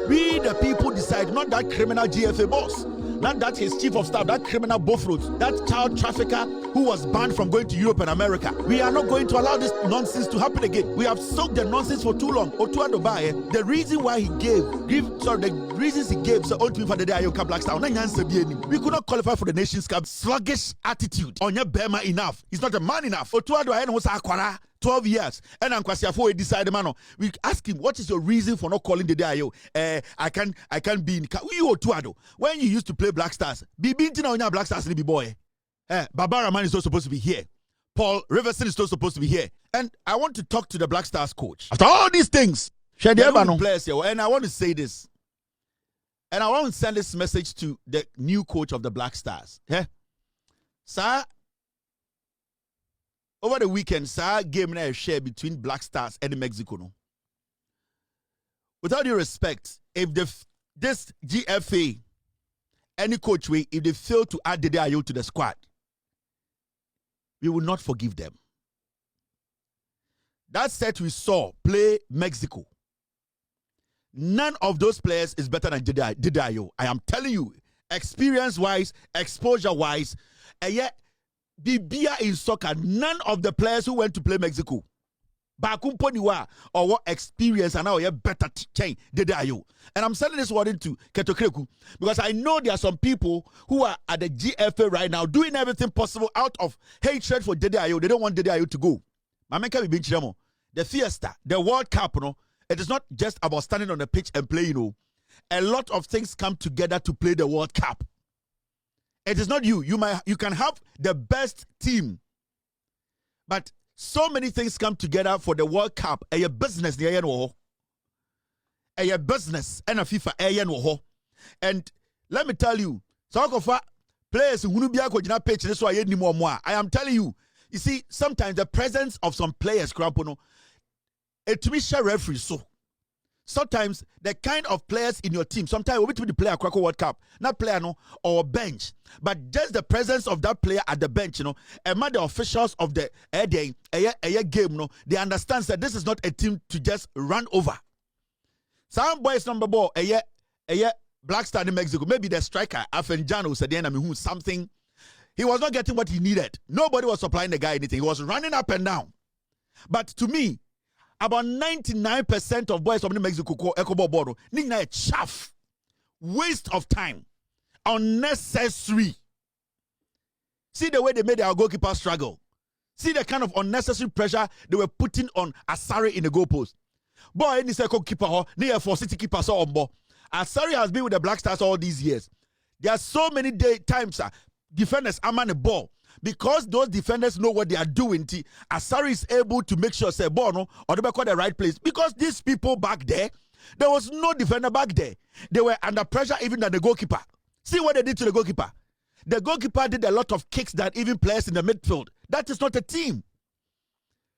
We the people decide, not that criminal GFA boss, not that his chief of staff, that criminal Bofrot, that child trafficker who was banned from going to Europe and America. We are not going to allow this nonsense to happen again. We have soaked the nonsense for too long. Otuado Baye, the reason why he the reasons he gave so old people for the day Ayoka Black Star. We could not qualify for the Nations Cup. Sluggish attitude. Onya Bema enough. He's not a man enough. Otuado Aye was Akwara. 12 years, and Ankwasiafo decided, man. We ask him, what is your reason for not calling the day? I can't be in. You Otuado. When you used to play Black Stars, be beating on your Black Stars, be boy. Barbara Man is not supposed to be here. Paul Riverson is not supposed to be here. And I want to talk to the Black Stars coach. After all these things, players here, and I want to say this, and I want to send this message to the new coach of the Black Stars. Sir. Over the weekend, sir, game na share between Black Stars and Mexico. No? Without due respect, if this GFA, any coach way, if they fail to add Dede Ayew to the squad, we will not forgive them. That set we saw play Mexico. None of those players is better than Dede Ayew. I am telling you, experience-wise, exposure-wise, and yet, Bibia in soccer, none of the players who went to play Mexico, Bakumponiwa or what experience and now you better change Dede Ayew. And I'm selling this word into Okraku because I know there are some people who are at the GFA right now doing everything possible out of hatred for Dede Ayew. They don't want Dede Ayew to go. The fiesta, the World Cup, it is not just about standing on the pitch and playing. A lot of things come together to play the World Cup. It is not you. You can have the best team, but so many things come together for the World Cup. A business, a business, and a FIFA, and let me tell you, players who pitch this why I am telling you. You see, sometimes the presence of some players, it to me share referee so. Sometimes the kind of players in your team, sometimes we will be play Okraku World Cup, not player or bench, but just the presence of that player at the bench, and the officials of the game, they understand that this is not a team to just run over. Some boys number ball, Black Star in Mexico, maybe the striker Afenjano said who something. He was not getting what he needed. Nobody was supplying the guy anything. He was running up and down. But to me, about 99% of boys from Mexico call Ecobo Bodo. Nina chaff. Waste of time. Unnecessary. See the way they made our goalkeeper struggle. See the kind of unnecessary pressure they were putting on Asari in the goalpost. Boy, any second keeper, near for City keeper saw on board. Asari has been with the Black Stars all these years. There are so many times defenders are man the ball. Because those defenders know what they are doing, Asari is able to make sure say ball or they call the right place. Because these people back there was no defender back there. They were under pressure even than the goalkeeper. See what they did to the goalkeeper. The goalkeeper did a lot of kicks that even players in the midfield. That is not a team.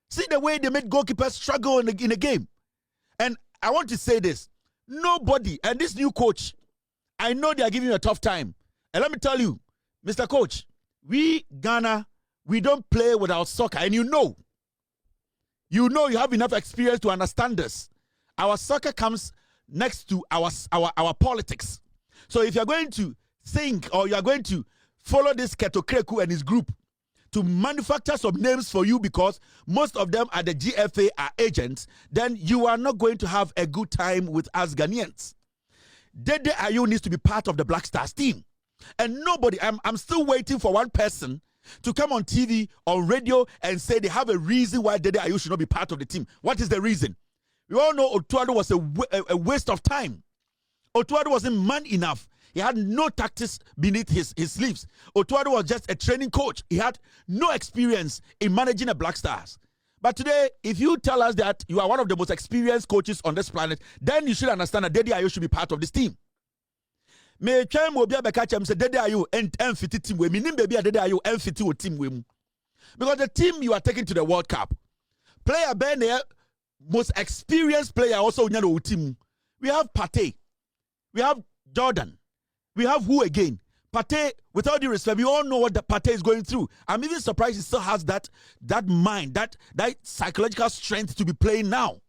See the way they made goalkeepers struggle in the game. And I want to say this. Nobody, and this new coach, I know they are giving you a tough time. And let me tell you, Mr. Coach, we, Ghana, we don't play without soccer. And you know you have enough experience to understand this. Our soccer comes next to our politics. So if you're going to think or you're going to follow this Okraku and his group to manufacture some names for you because most of them at the GFA are agents, then you are not going to have a good time with us Ghanaians. Dede Ayew needs to be part of the Black Stars team. And nobody, I'm still waiting for one person to come on TV or radio and say they have a reason why Dede Ayew should not be part of the team. What is the reason? We all know Otuado was a waste of time. Otuado wasn't man enough. He had no tactics beneath his sleeves. Otuado was just a training coach. He had no experience in managing the Black Stars. But today, if you tell us that you are one of the most experienced coaches on this planet, then you should understand that Dede Ayew should be part of this team. Me chem obi abeka chem say Dede Ayew fit team we meaning baby Dede Ayew fit team we. Because the team you are taking to the World Cup, player ben most experienced player also in your team. We have Partey, we have Jordan, we have who again? Partey, without due respect, we all know what the Partey is going through. I'm even surprised he still has that mind, that psychological strength to be playing now.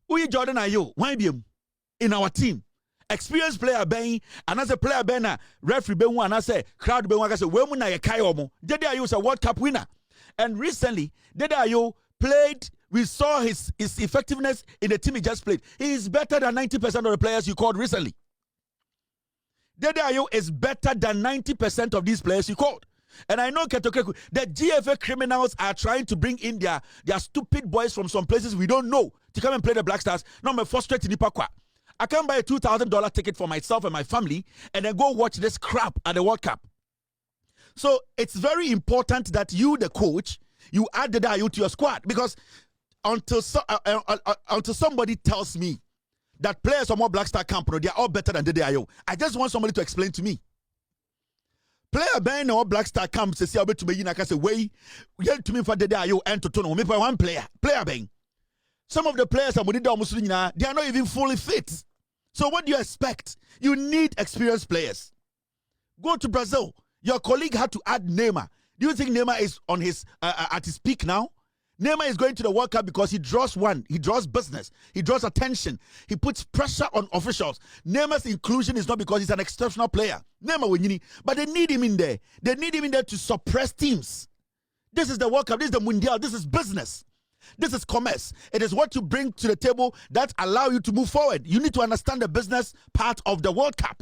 Who is Jordan Ayew? Why be him? in our team. Experienced player ben, and as a player ben, referee ben, and I say crowd ben, I say, when na ye kai omo. Dede Ayew is a World Cup winner, and recently Dede Ayew played. We saw his effectiveness in the team he just played. He is better than 90% of the players you called recently. Dede Ayew is better than 90% of these players you called. And I know Okraku, the GFA criminals are trying to bring in their stupid boys from some places we don't know to come and play the Black Stars. Now I'm frustrated in Ipakwa. I can buy a $2,000 ticket for myself and my family and then go watch this crap at the World Cup. So it's very important that you, the coach, you add Dede Ayew to your squad, because until somebody tells me that players from more Black Star camp, they are all better than Dede Ayew, I just want somebody to explain to me. Player Ben or Black Star camp says, "I'll be to me. I can say, way, get to me for Dede Ayew and to turn on me for one player. Player Ben. Some of the players are they are not even fully fit. So what do you expect? You need experienced players. Go to Brazil. Your colleague had to add Neymar. Do you think Neymar is on his at his peak now? Neymar is going to the World Cup because he draws business, he draws attention, he puts pressure on officials. Neymar's inclusion is not because he's an exceptional player. Neymar, but they need him in there. They need him in there to suppress teams. This is the World Cup. This is the Mundial. This is business. This is commerce. It is what you bring to the table that allow you to move forward. You need to understand the business part of the World Cup.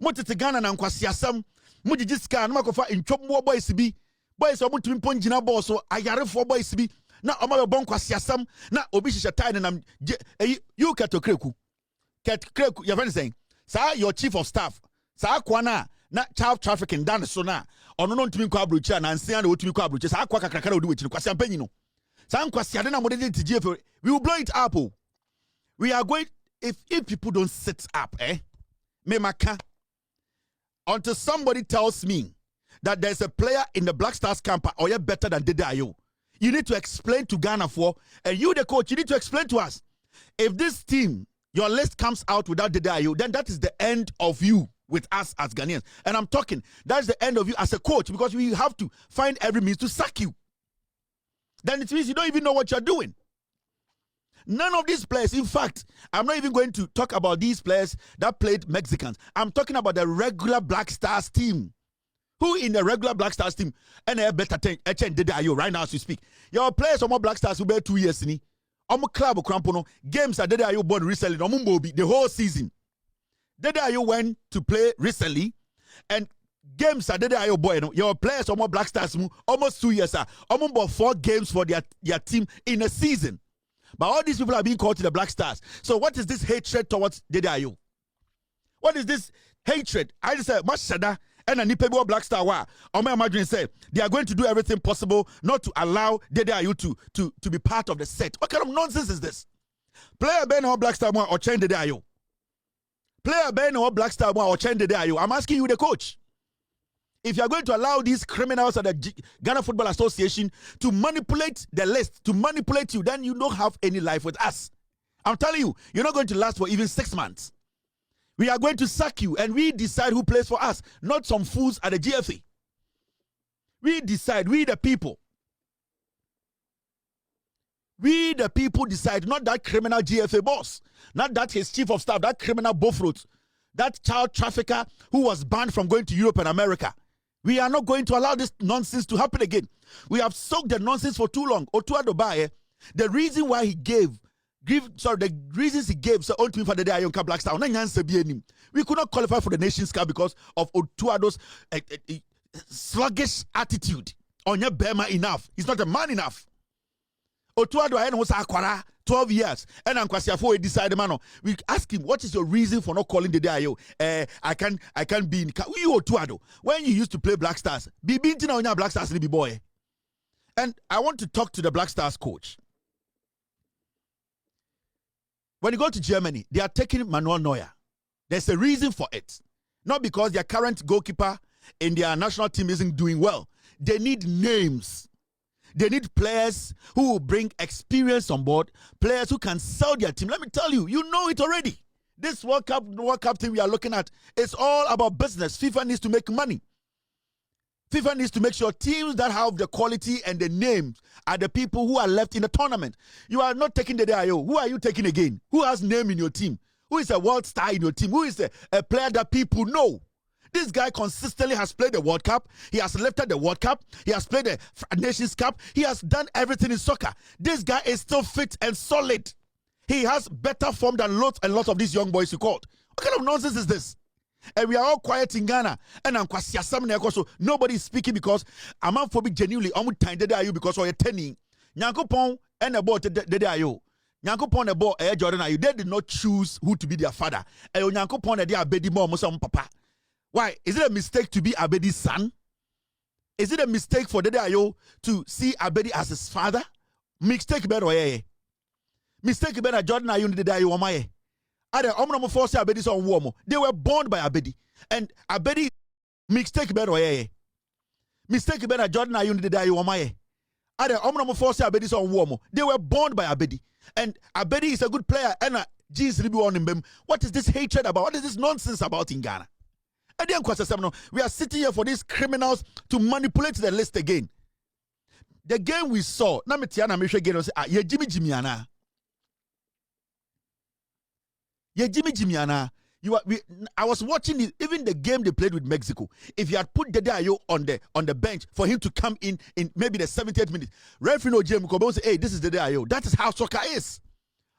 Motitigana na nkwasiasam, mujijiska na makofa inchop boys bi. Boys omo tumi ponjina ball so ayarefo boys bi. Na omo be bon kwasiasam na obi hihye tie na you Okraku. Okraku, your friend saying, "Sir, your chief of staff, sir kwana na child trafficking done so na ono no ntumi kwa abrochi na nsia na otumi kwa abrochi sir kwa kakaka na odi wechi kwasiam panyi no. We will blow it up. We are going, if people don't sit up, until somebody tells me that there's a player in the Black Stars camp or you're better than Dede Ayew, you need to explain to Ghana and you, the coach, you need to explain to us. If this team, your list comes out without Dede Ayew, then that is the end of you with us as Ghanaians. And I'm talking, that's the end of you as a coach, because we have to find every means to sack you. Then it means you don't even know what you're doing. None of these players, in fact, I'm not even going to talk about these players that played Mexicans. I'm talking about the regular Black Stars team. Who in the regular Black Stars team, and a better thing, Dede Ayew right now as we speak. Your players are more Black Stars who bear 2 years. Club Crampono, games that Dede Ayew born recently, the whole season. Dede Ayew went to play recently, and games are Dede Ayew boy. Your players are more Black Stars almost 2 years. Almost 4 games for their team in a season. But all these people are being called to the Black Stars. So what is this hatred towards Dede Ayew? What is this hatred? I just said, Mashada and a Nipebo Black Star. I imagine say they are going to do everything possible not to allow Dede Ayew to be part of the set. What kind of nonsense is this? Player Ben or Black Star or change Dede Ayew. Player Ben or Black Star or change Dede Ayew. I'm asking you, the coach. If you are going to allow these criminals at the Ghana Football Association to manipulate the list, to manipulate you, then you don't have any life with us. I'm telling you, you're not going to last for even 6 months. We are going to sack you, and we decide who plays for us, not some fools at the GFA. We decide, we the people. We the people decide, not that criminal GFA boss, not that his chief of staff, that criminal Bofrot, that child trafficker who was banned from going to Europe and America. We are not going to allow this nonsense to happen again. We have soaked the nonsense for too long. Otuado Baye, the reason why he the reasons he gave so to me for the day Ayonka Black Star. We could not qualify for the Nations Cup because of Otuado's sluggish attitude. Onya Bema enough. He's not a man enough. Otuado Ayen was Akwara 12 years. And Ankwasiafo decided, man, we ask him, what is your reason for not calling the day Ayew? I can't be in you Otuado. When you used to play Black Stars, be beating on your Black Stars, little boy. And I want to talk to the Black Stars coach. When you go to Germany, they are taking Manuel Neuer. There's a reason for it. Not because their current goalkeeper in their national team isn't doing well. They need names. They need players who will bring experience on board, players who can sell their team. Let me tell you, you know it already. This World Cup thing we are looking at, it's all about business. FIFA needs to make money. FIFA needs to make sure teams that have the quality and the names are the people who are left in the tournament. You are not taking the Ayew. Who are you taking again? Who has name in your team? Who is a world star in your team? Who is a player that people know? This guy consistently has played the World Cup. He has lifted the World Cup. He has played the Nations Cup. He has done everything in soccer. This guy is still fit and solid. He has better form than lots and lots of these young boys you called. What kind of nonsense is this? And we are all quiet in Ghana. And I'm so nobody is speaking because I'm not for me genuinely. I'm time you because you're tenny. Nyankopon and about the ayo. Nyankopon the ball Jordan ayo. They did not choose who to be their father. And Nyankopon they are bedi more papa. Why? Is it a mistake to be Abedi's son? Is it a mistake for Dede Ayo to see Abedi as his father? Mistake better oye. Mistake better Jordan Ayo Dede Ayo omaye. Ade omno force Abedi so womo. They were born by Abedi. And Abedi mistake better oye. Mistake better Jordan Ayo Dede Ayo omaye. Ade omno force Abedi so womo. They were born by Abedi. And Abedi is a good player and Jesus ribi on him. What is this hatred about? What is this nonsense about in Ghana? We are sitting here for these criminals to manipulate the list again. The game we saw, I was watching it, even the game they played with Mexico. If you had put Dede Ayo on the bench for him to come in maybe the 70th minute, referee no James Kobe will say, hey, this is Dede Ayo. That is how soccer is.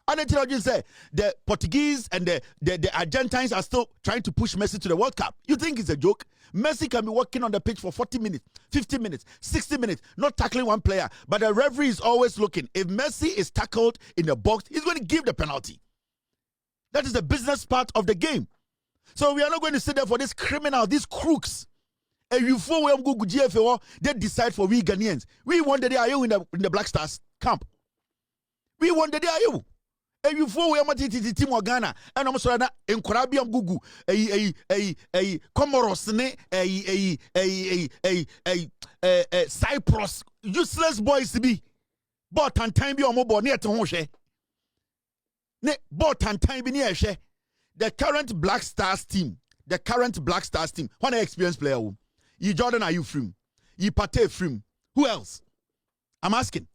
And then you say the Portuguese and the Argentines are still trying to push Messi to the World Cup. You think it's a joke? Messi can be working on the pitch for 40 minutes, 50 minutes, 60 minutes, not tackling one player. But the referee is always looking. If Messi is tackled in the box, he's going to give the penalty. That is the business part of the game. So we are not going to sit there for this criminal, these crooks. And you fool them go GFO, they decide for we Ghanaians. We wanted the Ayo in the Black Stars camp. We wanted the Ayo. And you fool them team of Ghana. And I'm sorry, in Korabiam Gugu, Comoros, Cyprus, useless boys to be. But and time be on mobile near to Hoshe. But and time be near she. The current Black Stars team, when I experienced player, you Jordan are you from? You Pate from? Who else? I'm asking.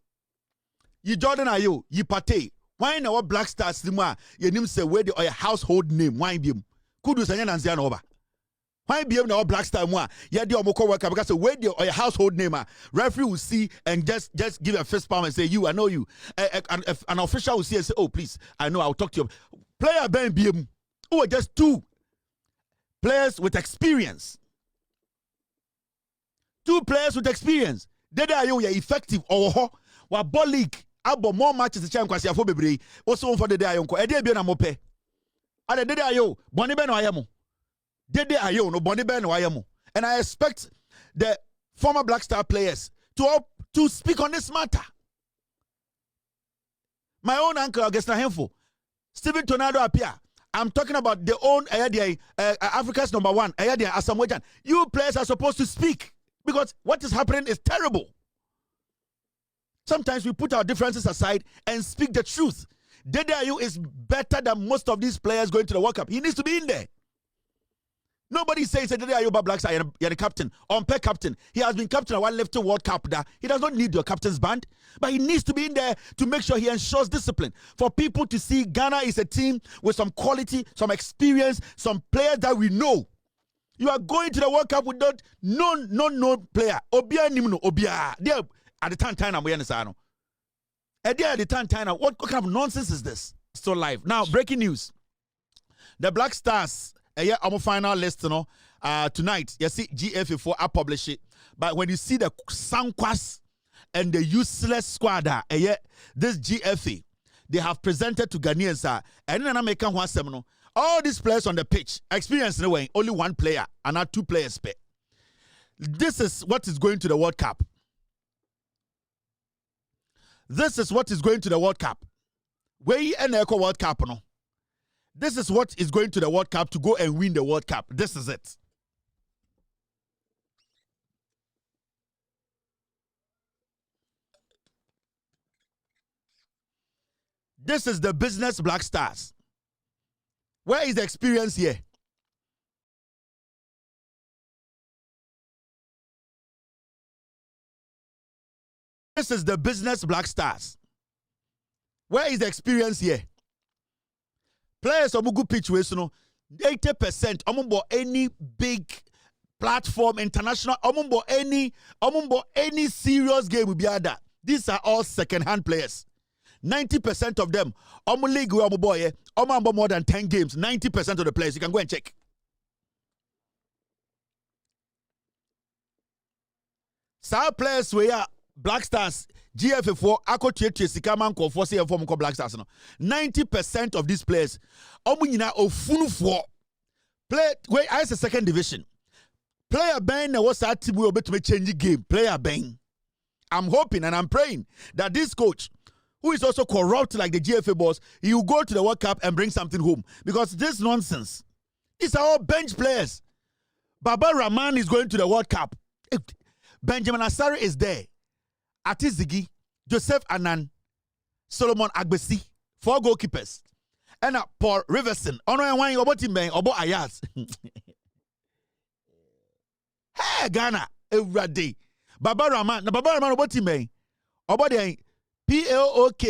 You Jordan are you Pate? Why in our Black Stars team? Your name say where the household name? Why be him? Could you say Nanzian over? Why be him our Black Star? Yeah, the Omoko worker because where the household name? Referee will see and just give a fist palm and say you, I know you. An official will see and say, oh please, I know, I'll talk to you. Player Ben BM. Who are just two players with experience. Two players with experience. Dede Ayo effective or what ball league. Abo more matches the champ kwasi afo bebre. Also for Dede Ayo nko. Ede bi na mo pe. Ade Dede Ayo boni be no ayemo. Dede Ayo no boni be no ayemo. And I expect the former Black Star players to speak on this matter. My own uncle Augustin Henfo, Stephen Tornado appear. I'm talking about the own Africa's number one, Asamoah. You players are supposed to speak because what is happening is terrible. Sometimes we put our differences aside and speak the truth. Dede Ayo is better than most of these players going to the World Cup. He needs to be in there. Nobody says Dede Ayo Black Star, you're the captain, on-pair captain. He has been captain of one left World Cup. He does not need your captain's band, but he needs to be in there to make sure he ensures discipline. For people to see Ghana is a team with some quality, some experience, some players that we know. You are going to the World Cup without no player. Obia Nimno, Obia. There at the time I'm wearing Sano. At the time, what kind of nonsense is this? Still live. Now, breaking news. The Black Stars. I'm final list, tonight. You see, GFA4 I publish it. But when you see the Sankwas and the useless squad, this GFA, they have presented to Ghanaians, and then I make one seminar. All these players on the pitch, experience in a way, only one player and not two players. This is what is going to the World Cup. This is what is going to the World Cup. Where and Echo World Cup, no? This is what is going to the World Cup to go and win the World Cup. This is it. This is the business Black Stars. Where is the experience here? This is the business Black Stars. Where is the experience here? Players omu good pitch we so no 80% omu any big platform international omu any serious game be other. These are all second-hand players. 90% of them omu league we omu boy omu more than 10 games. 90% of the players, you can go and check. Some players we are Black Stars GF4 ako tietie sika man ko for say form ko Black Stars no 90% of these players omu nyina ofunufo play wait I say second division player ben na was that team we obetumi change game player ben. I'm hoping and I'm praying that this coach who is also corrupt like the GFA boss, he will go to the World Cup and bring something home, because this nonsense, these are all bench players. Baba Rahman is going to the World Cup. Benjamin Asare is there. Atizigi, Joseph Anan, Solomon Agbesi, 4 goalkeepers. And Paul Riverson. Ono and wine about him, about Ayaz. Hey, Ghana, every day. Baba Rahman about him, about the PLOK,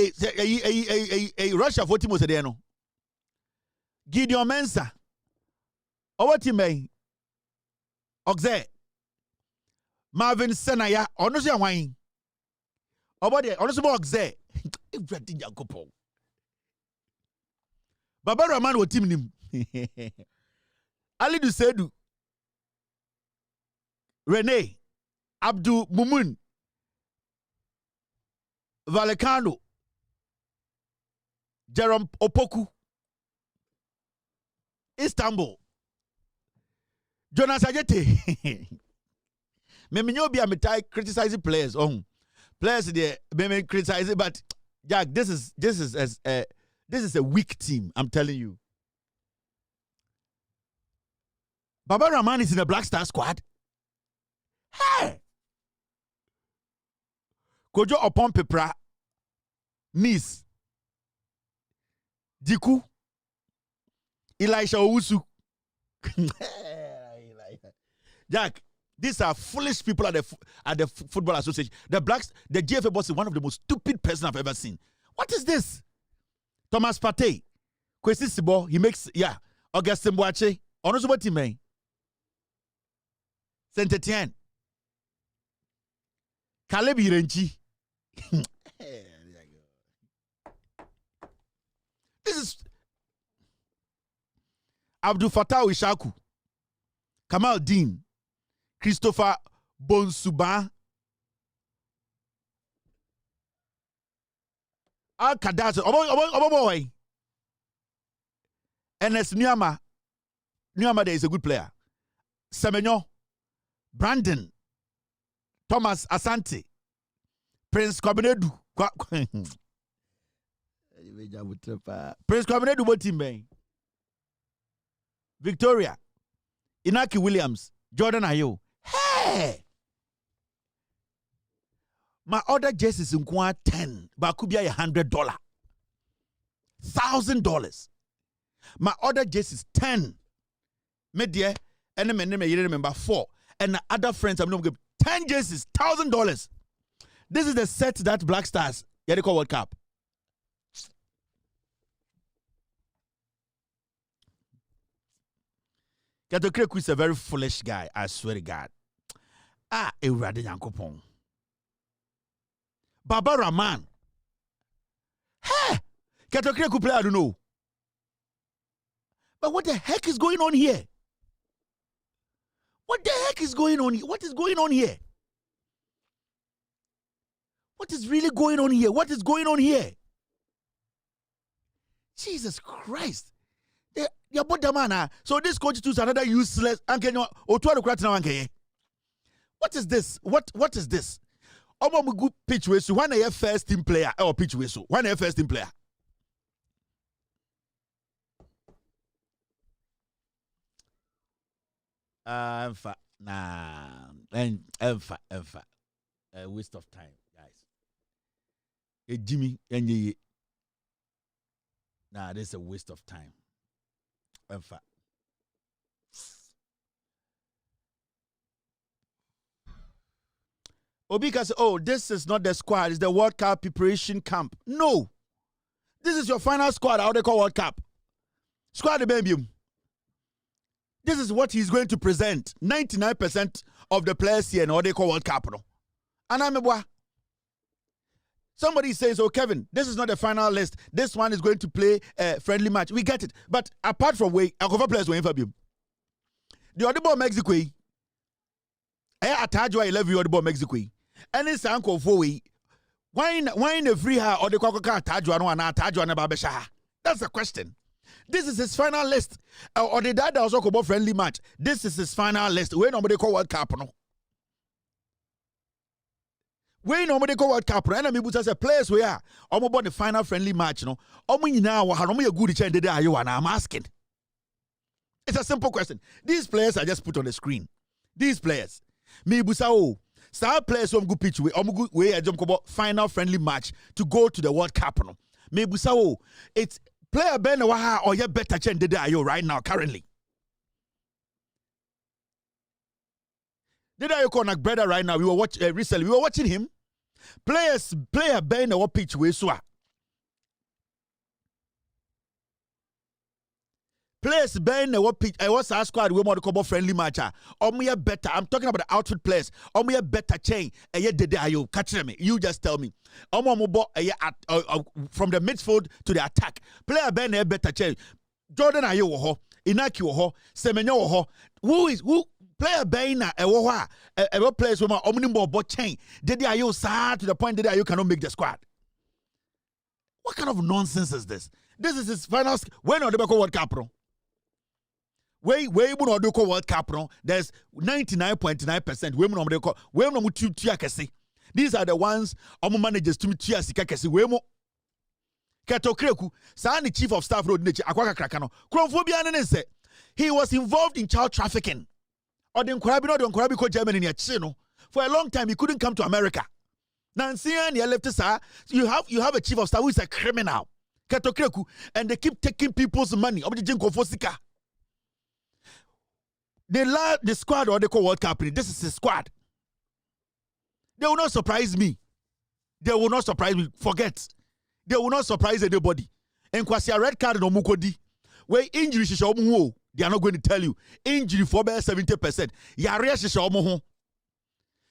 a Russia for Timos Adeno. Gideon Mensah, about him, Oxe. Marvin Senaya, honestly, wine. About the honestly, Oxe. Everything Jacopo. Baba Rahman was team him. Ali Dusedu, Rene, Abdul Mumun, Vallecano, Jerome Opoku, Istanbul, Jonas Ajete. Meminyo be a criticizing players. Players there, me criticizing, but Jack, this is a weak team. I'm telling you. Baba Rahman is in the Black Star squad. Hey, Kojo Opon Pepra, Nice, Diku, Elisha Owusu. Jack, these are foolish people at the Football Association. The GFA boss is one of the most stupid person I've ever seen. What is this? Thomas Partey, Kwesi Sibo, he makes, Augustin Boache, Onosubo Time, Saint Etienne, Caleb Irenchi. This is Abdul Fattah Ishaku, Kamal Dean, Christopher Bonsuba, Al Kadas, boy. Ernest Nyama there is a good player. Semenyo, Brandon, Thomas Asante, Prince Kwabenedu. Prince Kwabenedu, what team? Victoria, Inaki Williams, Jordan Ayew. Hey! My other jerseys in 10, but could be $100. $1,000. My other jerseys 10. Media, and the name remember 4. And the other friends I'm not give 10 jerseys, $1,000. This is the set that Black Stars Yadiko World Cup. Okraku is a very foolish guy, I swear to God. Ewurade Nyankopon. Baba Rahman. Hey! Okraku play, I don't know. But what the heck is going on here? What the heck is going on here? What is going on here? What is really going on here? What is going on here? Jesus Christ. So this coach too is another useless. What is this? What is this? I'm good pitch way. So when I have first team player or pitch way. So when I have first team player. A waste of time, guys. Jimmy, this is a waste of time. Obika says, this is not the squad, it's the World Cup preparation camp. No. This is your final squad, how they call World Cup. Squad the baby. This is what he's going to present. 99% of the players here, and they call World Cup. And I'm a somebody says, oh, Kevin, this is not the final list. This one is going to play a friendly match. We get it. But apart from way, I'll cover players waiting for you. The other ball Mexico, I attach you 11 other ball Mexico. And it's uncle for we. Why the free her or the Coca attach you and attach you and Babesha? That's the question. This is his final list. Or the dad also about friendly match. This is his final list. We nobody call World Cup no. We nobody call World Cup. And I say players we are. About the final friendly match no. Now a good change the day I'm asking. It's a simple question. These players are just put on the screen. These players. Me busa star players who go pitch we a jump about final friendly match to go to the World Cup no. Me busa it's player Ben Waha or you better change the day right now currently. Did I call brother right now? We were watching recently. We were watching him. Player Ben or pitch we so. Players Ben what pitch I was our squad we want to call friendly match. Better. I'm talking about the outfit players. Better change. Catch me. You just tell me. From the midfield to the attack. Player Ben better change. Jordan Ayew ho, Inaki ho, Semenyo ho. Who player Ben ever players with my omnibus chain. Did Ayew sad to the point that Ayew cannot make the squad? What kind of nonsense is this? This is his final. When are the World Cup? Women on the World Cup, there's 99.9% women on the call. Women on two. These are the ones managers to meet Tiakasi. Wemo Okraku, Sani chief of staff road nature, Akwaka Krakano. Kronphobia he was involved in child trafficking. Or the Nkwabi Germany near Chino. For a long time, he couldn't come to America. Nancy and left sir. You have a chief of staff who is a criminal. Okraku, and they keep taking people's money. The squad or they call World Cup. This is the squad. They will not surprise me. They will not surprise me. Forget. They will not surprise anybody. And kwasi a red card no mukodi. Where injury shisha they are not going to tell you. Injury for about 70%. Yarea shisha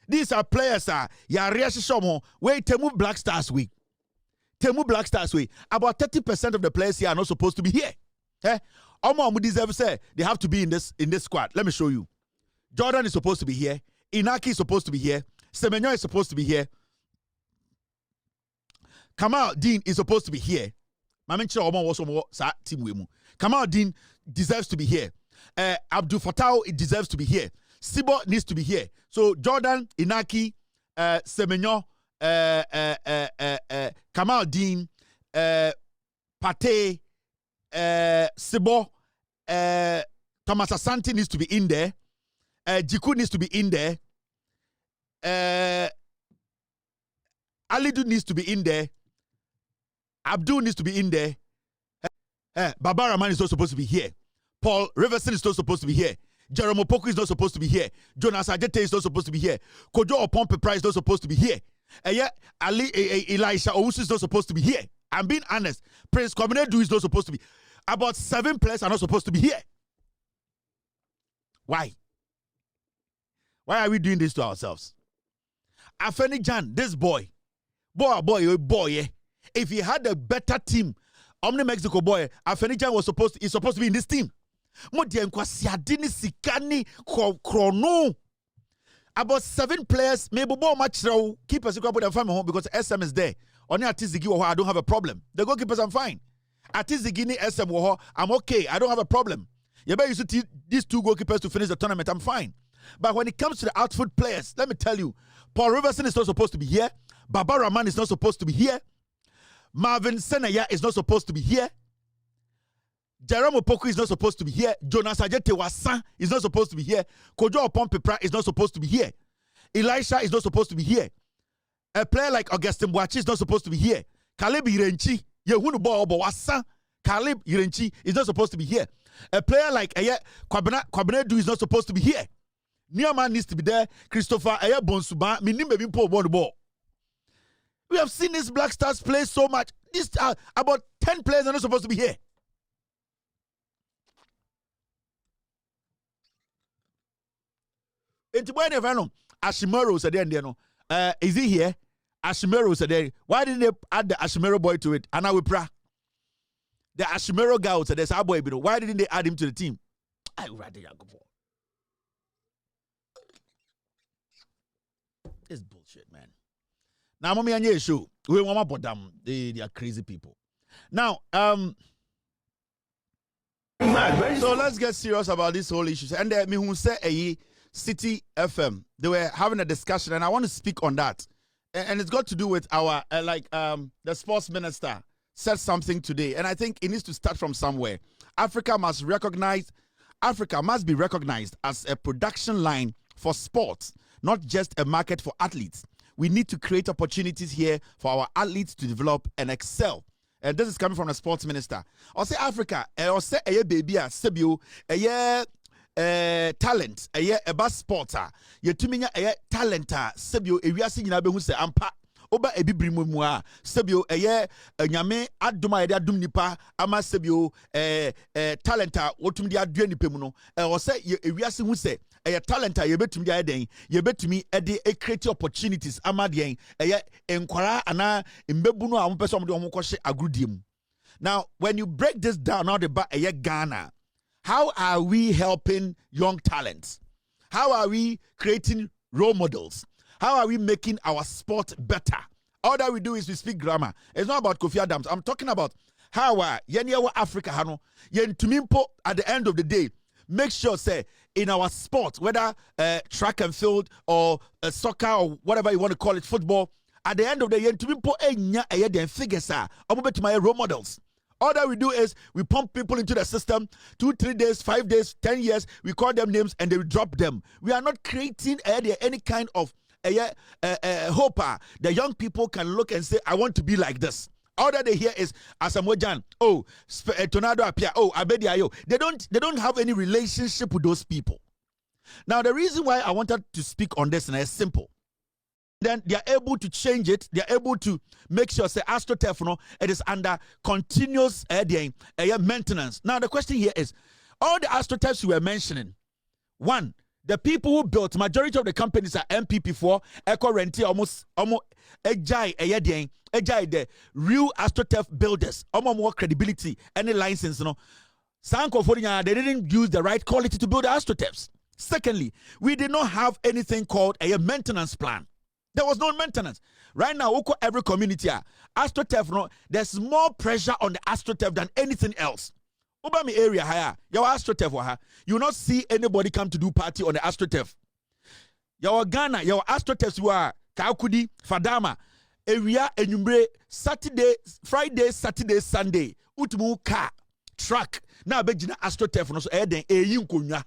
these are players yarea shisha where Temu Black Stars week. Temu Black Stars week. About 30% of the players here are not supposed to be here. Deserve say they have to be in this squad. Let me show you. Jordan is supposed to be here. Inaki is supposed to be here. Semenyo is supposed to be here. Kamal Dean is supposed to be here. Kamal Dean deserves to be here. Abdul Fattah deserves to be here. Sibo needs to be here. So Jordan, Inaki, Semenyo, Kamal Dean, Pate, Sibo, Thomas Asante needs to be in there. Jiku needs to be in there. Alidu needs to be in there. Abdul needs to be in there. Baba Rahman is not supposed to be here. Paul Riverson is not supposed to be here. Jerome Opoku is not supposed to be here. Jonas Ajete is not supposed to be here. Kojo Opompe Price is not supposed to be here. Elisha Owusu is not supposed to be here. I'm being honest. Prince Kwabena is not supposed to be. About 7 players are not supposed to be here. Why? Why are we doing this to ourselves? Afeni Jan, this boy. If he had a better team, Omni Mexico boy, Afeni Jan is supposed to be in this team. About 7 players, maybe more match keepers you can put them home because SM is there. Only Atizigi, I don't have a problem. The goalkeepers, I'm fine. Atizigi, SM, I'm okay. I don't have a problem. You better use these 2 goalkeepers to finish the tournament. I'm fine. But when it comes to the outfield players, let me tell you, Paul Riverson is not supposed to be here. Baba Rahman is not supposed to be here. Marvin Senaya is not supposed to be here. Jerome Opoku is not supposed to be here. Jonas Ajete Wasan is not supposed to be here. Kojo Opompepra is not supposed to be here. Elisha is not supposed to be here. A player like Augustin Boachi is not supposed to be here. Caleb Irenchi, Yehunu Bobo Wasan, Caleb Irenchi is not supposed to be here. A player like Kwabena is not supposed to be here. Newman needs to be there. Christopher Bonsuba, Minim Po ball. We have seen these Black Stars play so much. About 10 players are not supposed to be here. It's when if I know Ashimaro said no. Is he here? Ashimaro said, why didn't they add the Ashimaro boy to it? And I will pray. The Ashimaro guy said, there's our boy, but why didn't they add him to the team? I would rather go for. It's bullshit, man. Now, mommy and you show we want about them. They are crazy people. Now, so let's get serious about this whole issue. And me who say a City FM, they were having a discussion, and I want to speak on that. And it's got to do with our the sports minister said something today, and I think it needs to start from somewhere. Africa must be recognized as a production line for sports, not just a market for athletes. We need to create opportunities here for our athletes to develop and excel. And this is coming from the sports minister. I'll say Africa, I'll say a baby, a sebio, a talent, a bas sporter, ye tuminya a talenta, sebio, a wiasi nyinabe who say ampa. Oba ebi brimu mua sebio nyame aduma ede adum nipa ama sebio talenta wotum dia adua nipa mu no o se ewiase hu se talenta ye betumi dia eden ye betumi ede create opportunities ama de enkwara ana mbebu no a mo pese mo de mo kɔhye agrodie mu. Now when you break this down now the ba Ghana, how are we helping young talents? How are we creating role models? How are we making our sport better? All that we do is we speak grammar. It's not about Kofi Adams. I'm talking about how Africa hano tumimpo at the end of the day. Make sure say in our sport, whether track and field or soccer or whatever you want to call it, football. At the end of the day, tumimpo enya figures my role models. All that we do is we pump people into the system 2, 3 days, 5 days, 10 years. We call them names and they drop them. We are not creating any kind of hope the young people can look and say, I want to be like this. All that they hear is Asamoah, Tornado appear, Abedia. They don't have any relationship with those people. Now the reason why I wanted to speak on this is simple. Then they are able to change it. They are able to make sure say AstroTurf, it is under continuous maintenance. Now the question here is, all the AstroTurfs you were mentioning, one, the people who built, majority of the companies are MPP4, Eco Renti, almost Ejai the real AstroTurf builders, more credibility, any license, they didn't use the right quality to build the AstroTurfs. Secondly, we did not have anything called a maintenance plan. There was no maintenance. Right now, every community, AstroTurf, there's more pressure on the AstroTurf than anything else. Ubami area higher, your AstroTurf you will not see anybody come to do party on the AstroTurf. Your Ghana, your AstroTurfs who are Kaukudi, Fadama, area Enumbre, Saturday, Friday, Saturday, Sunday, Utmu car, truck. Now Bejina AstroTurf no so eden eyinkonya.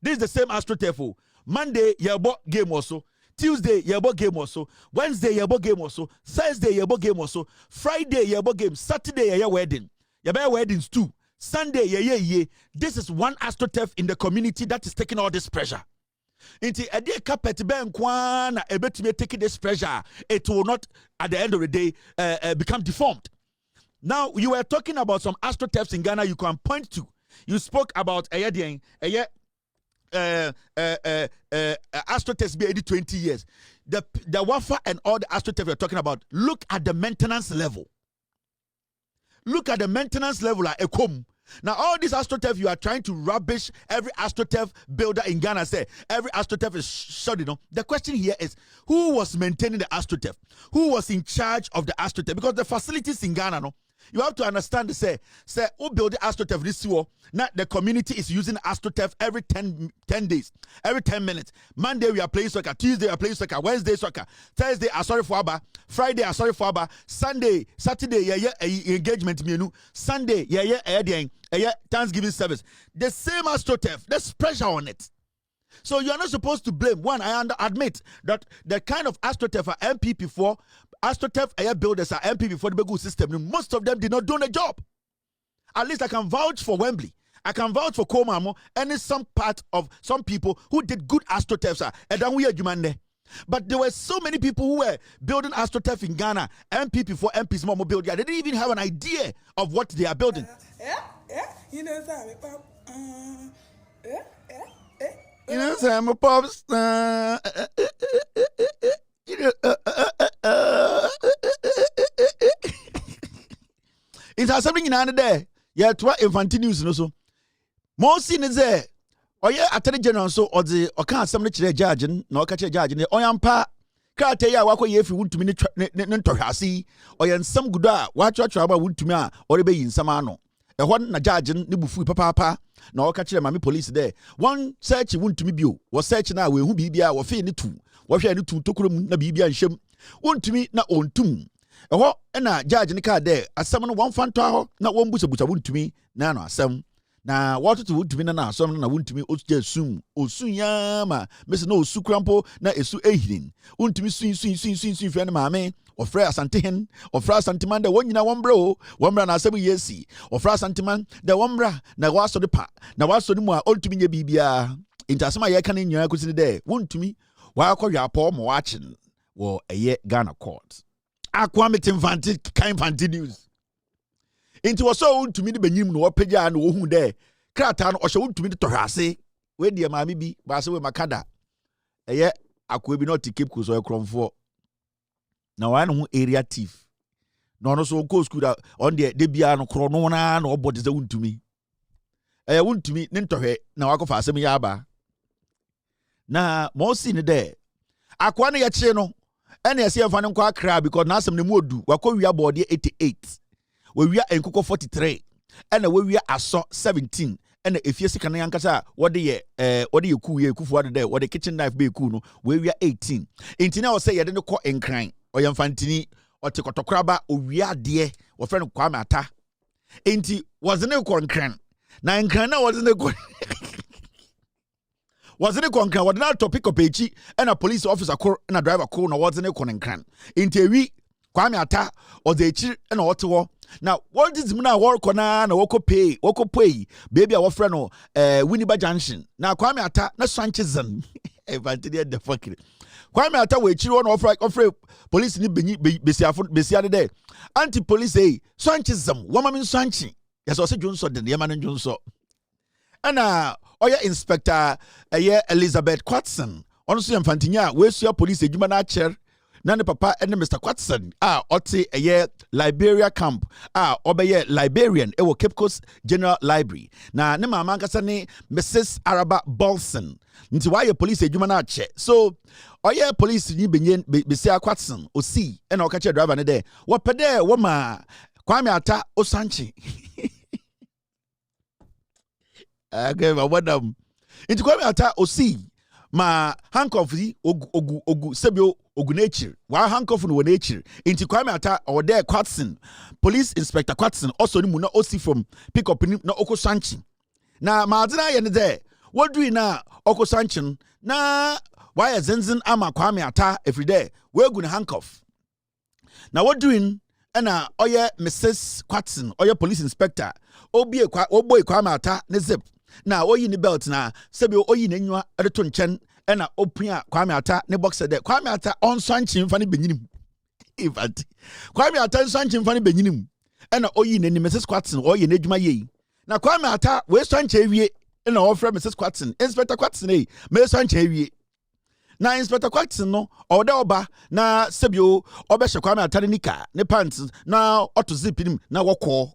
This is the same AstroTurf. Monday, yebo game also. Tuesday, yebo game also. Wednesday, yebo game also. Thursday, yebo game also. Friday, yebo game. Saturday, yebo wedding. Yebo weddings too. Sunday, this is one AstroTurf in the community that is taking all this pressure. Inti a day carpet ben kwana ebetime taking this pressure, it will not at the end of the day become deformed. Now you were talking about some AstroTurfs in Ghana you can point to. You spoke about AstroTurfs be 20 years. The Wafa and all the AstroTurf you're talking about, look at the maintenance level. Look at the maintenance level at Ekom. Now, all these AstroTurf, you are trying to rubbish every AstroTurf builder in Ghana. Say every AstroTurf is shut. The question here is, who was maintaining the AstroTurf? Who was in charge of the AstroTurf? Because the facilities in Ghana, you have to understand. Say who built the AstroTurf this year? Now the community is using AstroTurf every 10 days, every 10 minutes. Monday we are playing soccer, Tuesday we are playing soccer, Wednesday soccer, Thursday sorry for Abba, Friday sorry for Abba, Sunday, Saturday engagement menu, Sunday Thanksgiving service. The same AstroTurf. There's pressure on it. So you are not supposed to blame. One, I admit that the kind of AstroTurf are MPP4, AstroTurf air builders are MPP4 the Begu system. Most of them did not do the job. At least I can vouch for Wembley. I can vouch for Komamo and some part of some people who did good AstroTurfs. But there were so many people who were building AstroTurf in Ghana, MPP4, MPs more build. They didn't even have an idea of what they are building. You know, say I'm a pop star. It has something in another day. Yeah, to what infantile news no so. More seen is there. Or yeah, attorney general so or the or can't some judge no catch a judge. Or yampa. Can't tell you what if you want to minute to hasi or yan some good watch about would to me or be in some ano. A one na judge ni bufu papa na catch mammy police there. One search won't to me bio was searching now who be or fear it too. What shall I do to tokum na bibia and shim? Won't to me na on tomb. A what and a judge in the car there as someone one fan to not one bush would to me nano some. Na what to would to me na some na would to me just soon yama Miss no su crampo na esu ehin would to me soon friend mammy or fra santihin or fra santimanda one na one bro na 7 years or fra santiman the one bra na was so the pa na was so the more old to me bibia into some I can in your cousin there won't to me while call your poor watching or a year Ghana court. Aquamit infantil kind news. Into a soul to me the benim no peja and who there. Cratan or show to me the torase. Where dear mammy be, Basso Macada. A year I could be not to keep Kuzo Crom for. Now I know area thief. No so coast could on the debiano chronona or bodies the wound to me. I wound to me Nintohe, now I go for some yaba. Na more seen there. Aquana Yacheno. And I see a fan kwa crab because now some modu wako we are body 88 we are enkoko 43 and we are aso 17 and if you see kan yankasa what the ku ye kufu what the kitchen knife be ku no we are 18 intina o say ye de ko enkran o yamfantini o te kotokraba o wi ade o friend kwa mata enti was ne ko enkran na enkran na was ne ko was it conquer what not topic of pechi and a police officer call and a driver call no wasn't a conan into we kwame ata or the chi and auto now what is now work on a woko pay baby our friend Winneba Junction now kwame ata na Sanchezan evantelia the fucking kwame ata we chi one offer police ni besia there anti police say Sanchezan woman Sanchi yes also Johnson the yaman Johnson and Oya Inspector Elizabeth Quatson. Honestly, I'm fantinya. Where's your police? A human chair. None papa and Mr. Quatson. Ote Liberia camp. Obeye Liberian. Ewo Cape Coast General Library. Na nema mankasane Mrs. Araba Bolson. Nti why police a human chair. So oya police ni benyen besia Quatson. Osi. And okache driver ne de. Wapede woma Kwame Ata Osanchi. Okay, but what into Kwame Ata osi ma handcuff ogu sebio ogu nature wa handcuff no nature into Kwame Ata or there Quatson police inspector Quatson also ni mu na osi from pick up na Okosanchi na maadina ye ne there what do you na Okosanchi na why zenzen ama Kwame Ata every day we ogu na handcuff now what doing na oye Mrs. Quatson oye police inspector obi boy Kwame Ata ne zip na oyi ni belt na sebi oyi na nwa ereto nchen na opia Kwame Ata ne boxer de Kwame Ata on sanchi mfa ne benyinim event Kwame Ata sanchi mfa ne benyinim na oyi na ni Mrs. Quatson oyi na adwuma yei na Kwame Ata we sanchi awie na offer Mrs. Quatson Inspector Quatson me sanchi awie na Inspector Quatson no oda oba na sebi obehye Kwame Ata ne nika ne pants na auto zip nim na wokọ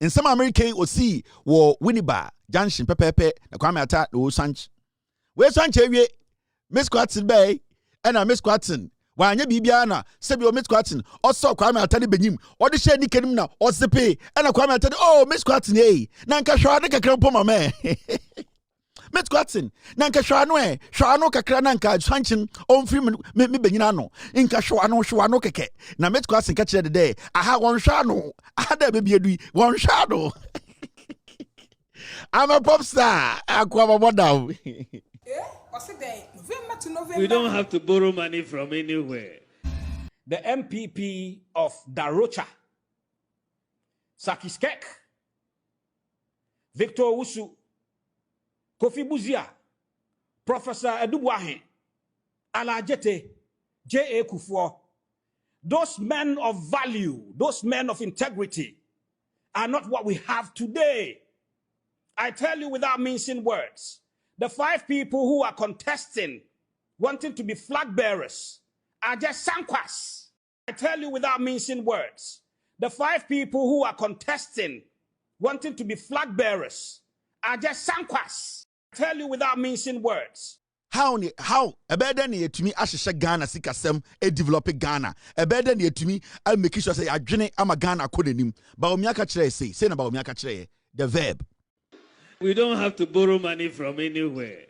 in some American or see war Winneba Junction pepepe na Kwame Ata no Sanch. Where Sanche we Miss Quatson Bay and a Miss Quatson. Why anya bibiana sebi Miss Quatson also Kwame Ata ne benyim or the share ni kenim na or sepe and a Kwame Ata oh Miss Quatson eh na nka hwa de kakra mpo mama Miss Quatson na nka hwa no kakra na nka Sanchin on film me benyina no nka hwa no keke na Miss Quatson ka kire de aha won hwa no aha da be biadu won hwa no I'm a pop star akwa boda we don't have to borrow money from anywhere. The MPP of Darocha Sakiskek Victor Wusu Kofi Buzia, Professor Edubuahe, Alajete, J.A. Kufuor, those men of value, those men of integrity are not what we have today. I tell you without mincing words, The 5 people who are contesting, wanting to be flag bearers, are just sankwas. I tell you without mincing words. The 5 people who are contesting, wanting to be flag bearers, are just sankwas. I tell you without mincing words. How a better than yetumi ahyehyɛ Ghana sikasɛm develop Ghana a better than yetumi I make sure say adwene ama Ghana kɔ n'anim ba omiaka kyerɛ say na ba omiaka kyerɛ the verb. We don't have to borrow money from anywhere.